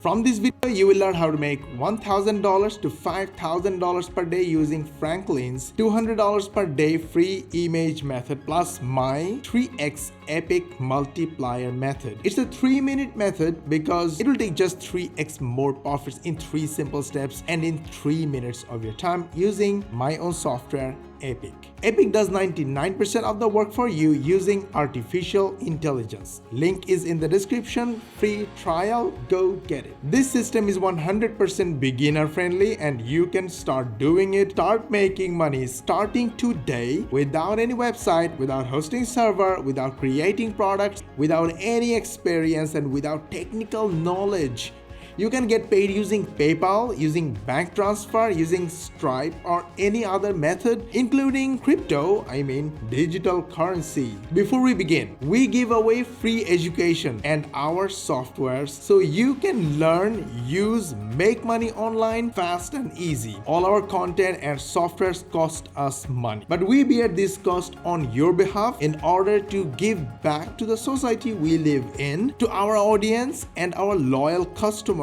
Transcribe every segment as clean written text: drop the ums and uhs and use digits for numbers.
From this video, you will learn how to make $1,000 to $5,000 per day using Franklin's $200 per day free image method plus my 3x epic multiplier method. It's a 3-minute method because it will take just 3x more profits in 3 simple steps and in 3 minutes of your time using my own software, Epic. Epic does 99% of the work for you using artificial intelligence. Link is in the description. Free trial, go get it. This system is 100% beginner friendly and you can start doing it. Start making money starting today without any website, without hosting server, without creating products, without any experience and without technical knowledge. You can get paid using PayPal, using bank transfer, using Stripe or any other method, including crypto, digital currency. Before we begin, we give away free education and our softwares so you can learn, use, make money online fast and easy. All our content and softwares cost us money, but we bear this cost on your behalf in order to give back to the society we live in, to our audience and our loyal customers.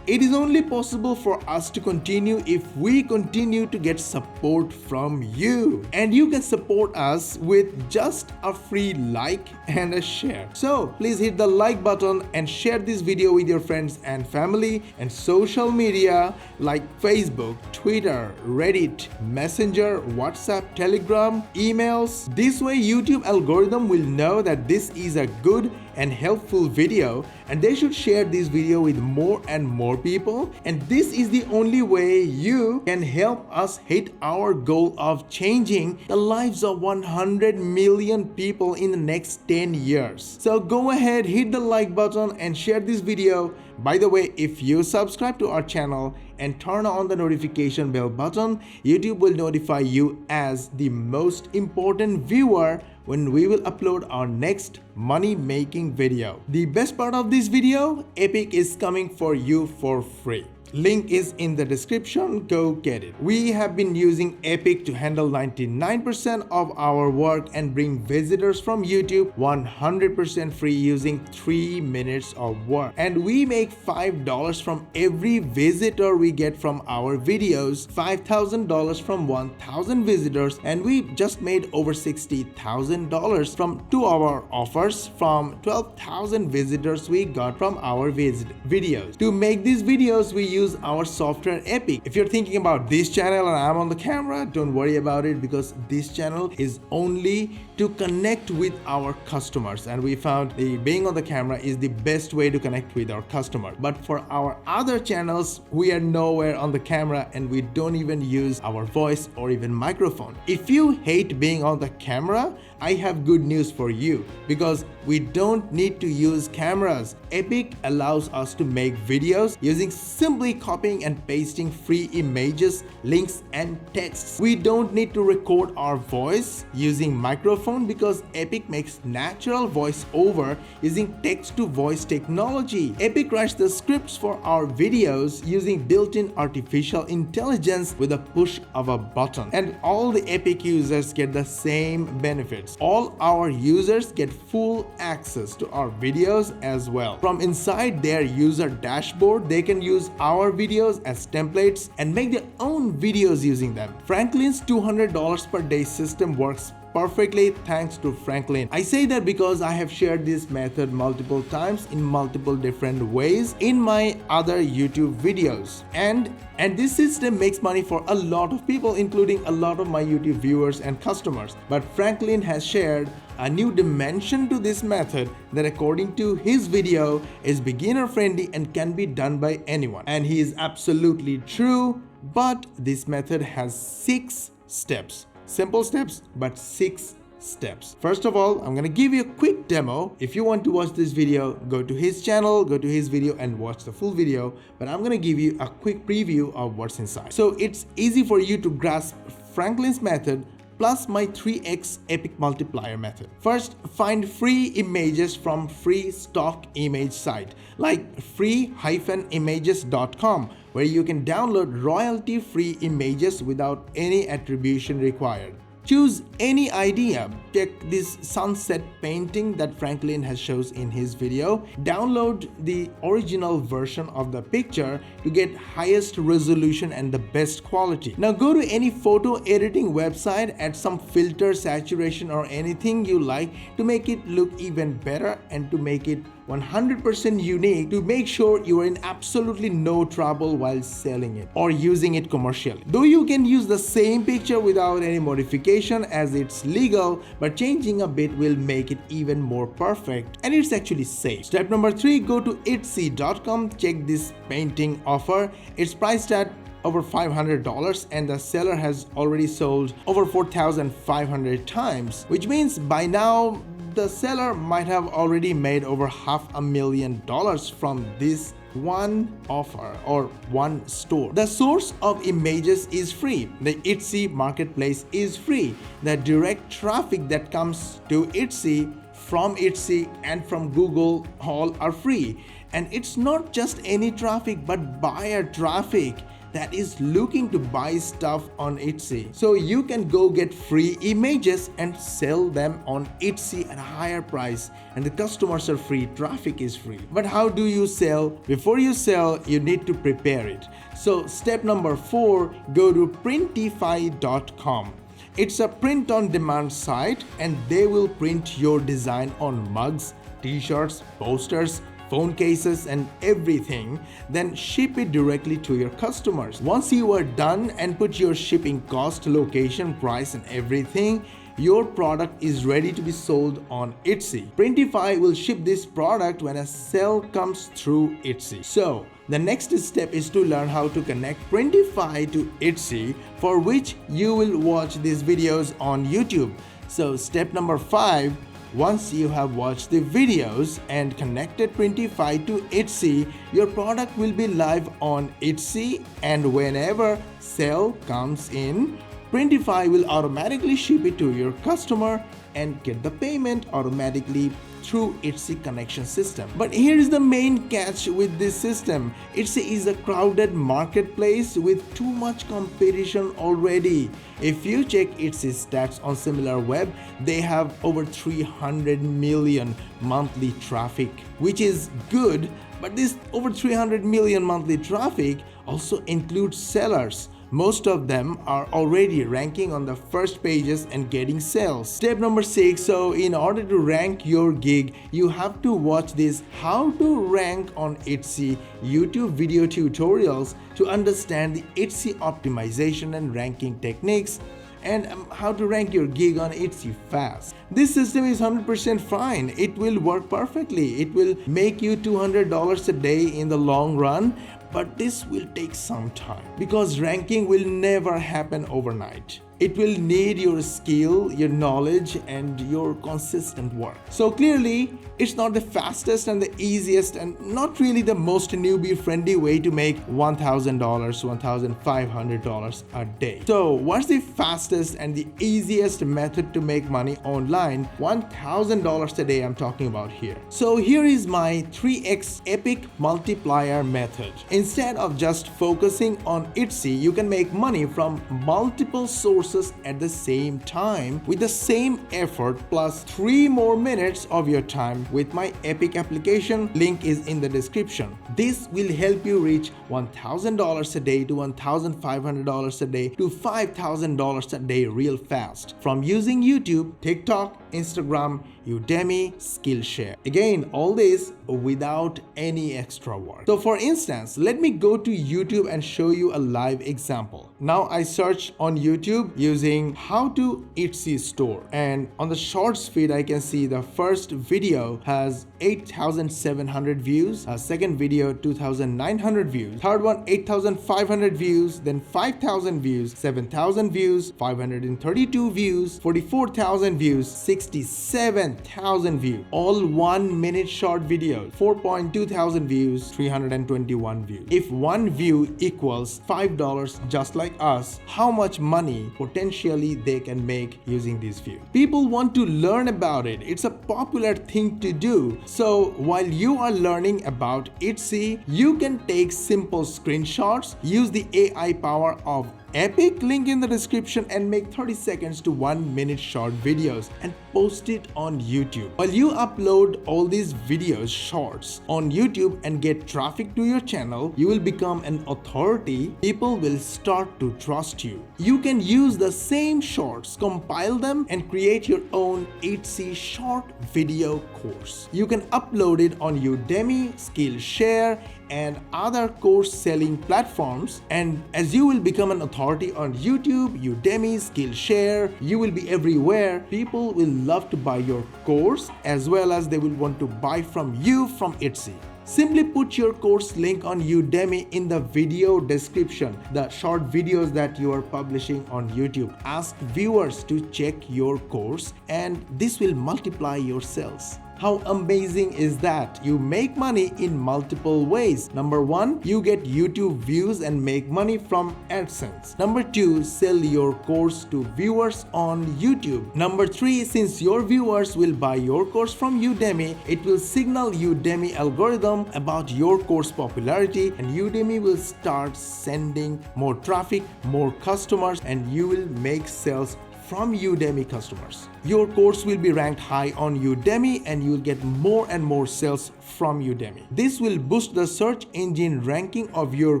It is only possible for us to continue if we continue to get support from you. And you can support us with just a free like and a share. So please hit the like button and share this video with your friends and family and social media like Facebook, Twitter, Reddit, Messenger, WhatsApp, Telegram, emails. This way YouTube algorithm will know that this is a good and helpful video and they should share this video with more and more people, and this is the only way you can help us hit our goal of changing the lives of 100 million people in the next 10 years. So go ahead, hit the like button and share this video. By the way, if you subscribe to our channel and turn on the notification bell button, YouTube will notify you as the most important viewer when we will upload our next money making video. The best part of this video, Epic is coming for you for free. Link is in the description, go get it. We have been using Epic to handle 99% of our work and bring visitors from YouTube 100% free using 3 minutes of work. And we make $5 from every visitor we get from our videos, $5,000 from 1,000 visitors, and we just made over $60,000 from 2 our offers from 12,000 visitors we got from our videos. To make these videos, we use our software Epic. If you're thinking about this channel and I'm on the camera, don't worry about it because this channel is only to connect with our customers, and we found the being on the camera is the best way to connect with our customer. But for our other channels, we are nowhere on the camera and we don't even use our voice or even microphone. If you hate being on the camera, I have good news for you because we don't need to use cameras. Epic allows us to make videos using simply copying and pasting free images, links and texts. We don't need to record our voice using microphone because Epic makes natural voice over using text to voice technology. Epic writes the scripts for our videos using built-in artificial intelligence with a push of a button. And all the Epic users get the same benefits. All our users get full access to our videos as well. From inside their user dashboard, they can use our videos as templates and make their own videos using them. Franklin's $200 per day system works perfectly thanks to Franklin. I say that because I have shared this method multiple times in multiple different ways in my other YouTube videos. And this system makes money for a lot of people, including a lot of my YouTube viewers and customers. But Franklin has shared a new dimension to this method that according to his video is beginner friendly and can be done by anyone. And he is absolutely true, but this method has 6 steps. Simple steps, but 6 steps. First of all, I'm gonna give you a quick demo. If you want to watch this video, go to his channel, go to his video and watch the full video, but I'm gonna give you a quick preview of what's inside. So it's easy for you to grasp Franklin's method plus my 3x epic multiplier method. First, find free images from free stock image site like free-images.com, where you can download royalty-free images without any attribution required. Choose any idea. Check this sunset painting that Franklin has shows in his video. Download the original version of the picture to get highest resolution and the best quality. Now go to any photo editing website, add some filter, saturation or anything you like to make it look even better and to make it 100% unique, to make sure you are in absolutely no trouble while selling it or using it commercially. Though you can use the same picture without any modification as it's legal, but changing a bit will make it even more perfect and it's actually safe. Step number 3, go to etsy.com, check this painting offer. It's priced at over $500 and the seller has already sold over 4,500 times, which means by now the seller might have already made over $500,000 from this one offer or one store. The source of images is free. The Etsy marketplace is free. The direct traffic that comes to Etsy from Etsy and from Google all are free. And it's not just any traffic but buyer traffic that is looking to buy stuff on Etsy. So you can go get free images and sell them on Etsy at a higher price, and the customers are free, traffic is free. But how do you sell? Before you sell, you need to prepare it. So step number 4, go to printify.com. It's a print on demand site and they will print your design on mugs, t-shirts, posters, phone cases and everything, then ship it directly to your customers. Once you are done and put your shipping cost, location, price and everything, your product is ready to be sold on Etsy. Printify will ship this product when a sale comes through Etsy. So the next step is to learn how to connect Printify to Etsy, for which you will watch these videos on YouTube. So step number 5, once you have watched the videos and connected Printify to Etsy, your product will be live on Etsy, and whenever sale comes in, Printify will automatically ship it to your customer and get the payment automatically through Etsy connection system. But here is the main catch with this system. Etsy is a crowded marketplace with too much competition already. If you check Etsy's stats on similar web, they have over 300 million monthly traffic, which is good, but this over 300 million monthly traffic also includes sellers. Most of them are already ranking on the first pages and getting sales. Step number 6, so in order to rank your gig, you have to watch this how to rank on Etsy YouTube video tutorials to understand the Etsy optimization and ranking techniques and how to rank your gig on Etsy fast. This system is 100% fine. It will work perfectly. It will make you $200 a day in the long run, but this will take some time because ranking will never happen overnight. It will need your skill, your knowledge, and your consistent work. So clearly, it's not the fastest and the easiest and not really the most newbie-friendly way to make $1,000, $1,500 a day. So what's the fastest and the easiest method to make money online? $1,000 a day I'm talking about here. So here is my 3x epic multiplier method. Instead of just focusing on Etsy, you can make money from multiple sources at the same time with the same effort plus 3 more minutes of your time with my Epic application. Link is in the description. This will help you reach $1,000 a day to $1,500 a day to $5,000 a day real fast from using YouTube, TikTok, Instagram, Udemy, Skillshare. Again, all this without any extra work. So for instance, let me go to YouTube and show you a live example. Now I search on YouTube using how to Etsy store, and on the shorts feed I can see the first video has 8,700 views, second video 2,900 views, third one 8,500 views, then 5,000 views, 7,000 views, 532 views, 44,000 views, 67,000 views, all 1 minute short videos, 4.2 thousand views, 321 views. If one view equals $5 just like us, how much money potentially they can make using this view? People want to learn about it. It's a popular thing to do. So while you are learning about Etsy, you can take simple screenshots, use the AI power of Epic, link in the description, and make 30 seconds to 1 minute short videos and post it on YouTube. While you upload all these videos, shorts on YouTube and get traffic to your channel, you will become an authority. People will start to trust you. You can use the same shorts, compile them, and create your own Etsy short video course. You can upload it on Udemy, Skillshare, and other course selling platforms, and as you will become an authority on YouTube, Udemy, Skillshare, you will be everywhere. People will love to buy your course as well as they will want to buy from you from Etsy. Simply put your course link on Udemy in the video description, the short videos that you are publishing on YouTube. Ask viewers to check your course and this will multiply your sales. How amazing is that? You make money in multiple ways. Number 1, you get YouTube views and make money from AdSense. Number 2, sell your course to viewers on YouTube. Number 3, since your viewers will buy your course from Udemy, it will signal Udemy algorithm about your course popularity, and Udemy will start sending more traffic, more customers, and you will make sales from Udemy customers. Your course will be ranked high on Udemy and you will get more and more sales from Udemy. This will boost the search engine ranking of your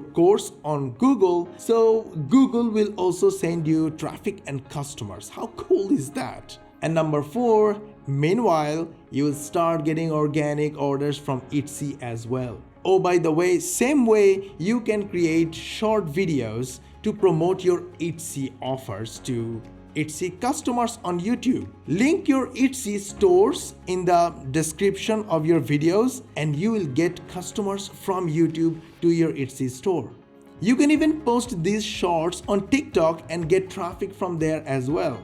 course on Google, so Google will also send you traffic and customers. How cool is that? And number 4, meanwhile, you will start getting organic orders from Etsy as well. Oh, by the way, same way you can create short videos to promote your Etsy offers to Etsy customers on YouTube. Link your Etsy stores in the description of your videos and you will get customers from YouTube to your Etsy store. You can even post these shorts on TikTok and get traffic from there as well.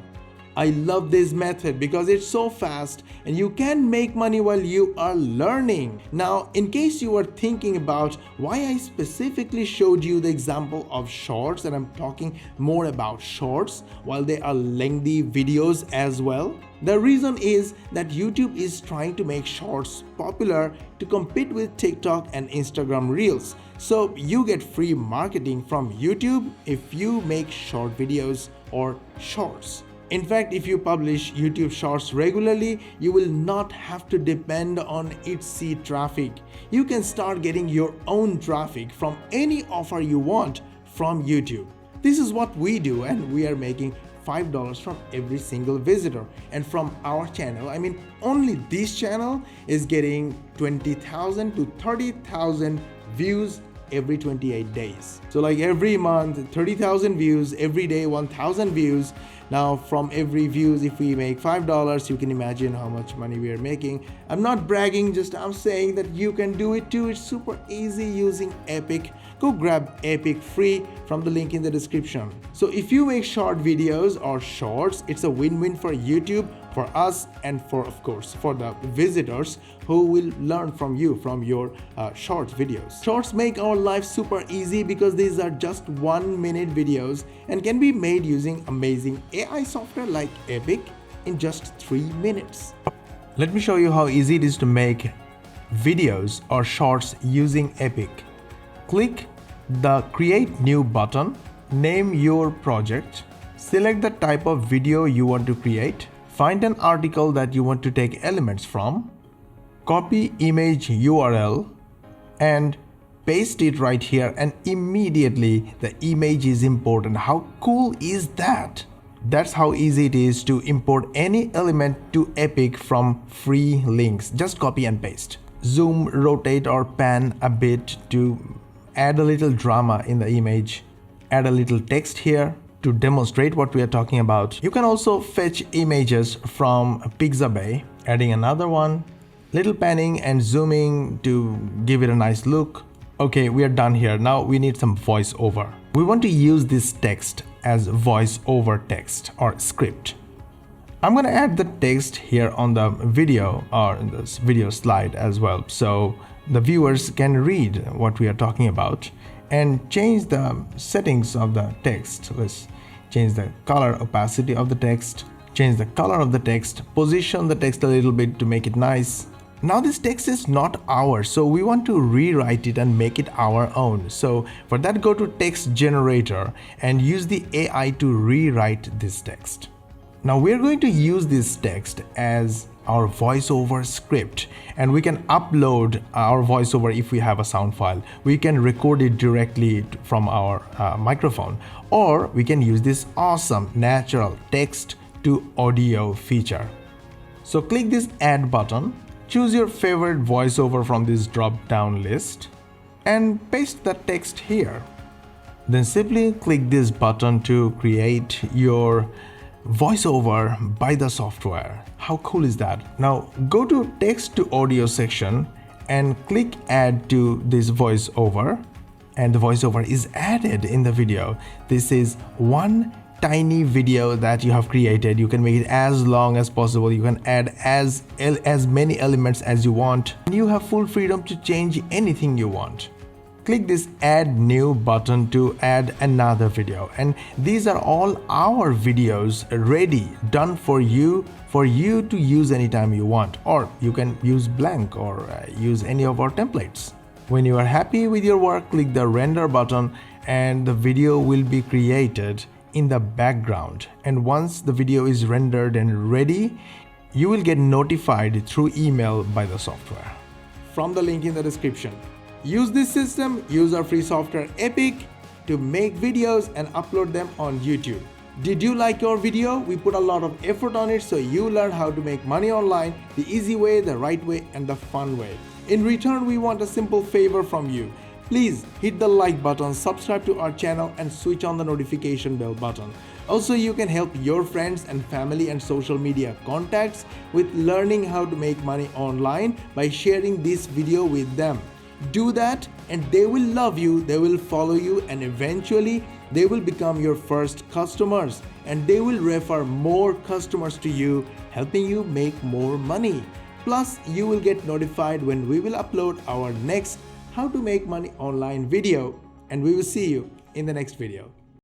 I love this method because it's so fast and you can make money while you are learning. Now, in case you are thinking about why I specifically showed you the example of shorts, and I'm talking more about shorts while they are lengthy videos as well, the reason is that YouTube is trying to make shorts popular to compete with TikTok and Instagram Reels. So you get free marketing from YouTube if you make short videos or shorts. In fact, if you publish YouTube Shorts regularly, you will not have to depend on Etsy traffic. You can start getting your own traffic from any offer you want from YouTube. This is what we do, and we are making $5 from every single visitor. And from our channel, I mean, only this channel is getting 20,000 to 30,000 views every 28 days. So like every month, 30,000 views, every day 1,000 views. Now from every views, if we make $5, you can imagine how much money we are making. I'm not bragging, just I'm saying that you can do it too. It's super easy using Epic. Go grab Epic free from the link in the description. So if you make short videos or shorts, it's a win-win for YouTube, for us, and for, of course, for the visitors who will learn from you, from your short videos. Shorts make our life super easy because these are just 1-minute videos and can be made using amazing AI software like Epic in just 3 minutes. Let me show you how easy it is to make videos or shorts using Epic. Click the Create New button, name your project, select the type of video you want to create, find an article that you want to take elements from, copy image URL, and paste it right here, and immediately the image is imported. How cool is that? That's how easy it is to import any element to Epic from free links. Just copy and paste. Zoom, rotate or pan a bit to add a little drama in the image. Add a little text here to demonstrate what we are talking about. You can also fetch images from Pixabay, adding another one, little panning and zooming to give it a nice look. Okay, we are done here. Now we need some voiceover. We want to use this text as voiceover text or script. I'm going to add the text here on the video or in this video slide as well, so the viewers can read what we are talking about, and change the settings of the text. Let's change the color opacity of the text, change the color of the text, position the text a little bit to make it nice. Now this text is not ours, so we want to rewrite it and make it our own. So for that, go to text generator and use the AI to rewrite this text. Now we're going to use this text as our voiceover script, and we can upload our voiceover if we have a sound file. We can record it directly from our microphone, or we can use this awesome natural text to audio feature. So click this add button, choose your favorite voiceover from this drop down list and paste the text here. Then simply click this button to create your voiceover by the software. How cool is that? Now go to text to audio section and click add to this voiceover, and the voiceover is added in the video. This is one tiny video that you have created. You can make it as long as possible. You can add as many elements as you want. You have full freedom to change anything you want. Click this add new button to add another video, and these are all our videos ready, done for you to use anytime you want, or you can use blank or use any of our templates. When you are happy with your work, click the render button and the video will be created in the background. And once the video is rendered and ready, you will get notified through email by the software. From the link in the description. Use this system, use our free software Epic to make videos and upload them on YouTube. Did you like your video? We put a lot of effort on it so you learn how to make money online the easy way, the right way, and the fun way. In return, we want a simple favor from you. Please hit the like button, subscribe to our channel, and switch on the notification bell button. Also, you can help your friends and family and social media contacts with learning how to make money online by sharing this video with them. Do that and they will love you, they will follow you, and eventually they will become your first customers and they will refer more customers to you, helping you make more money. Plus, you will get notified when we will upload our next how to make money online video, and we will see you in the next video.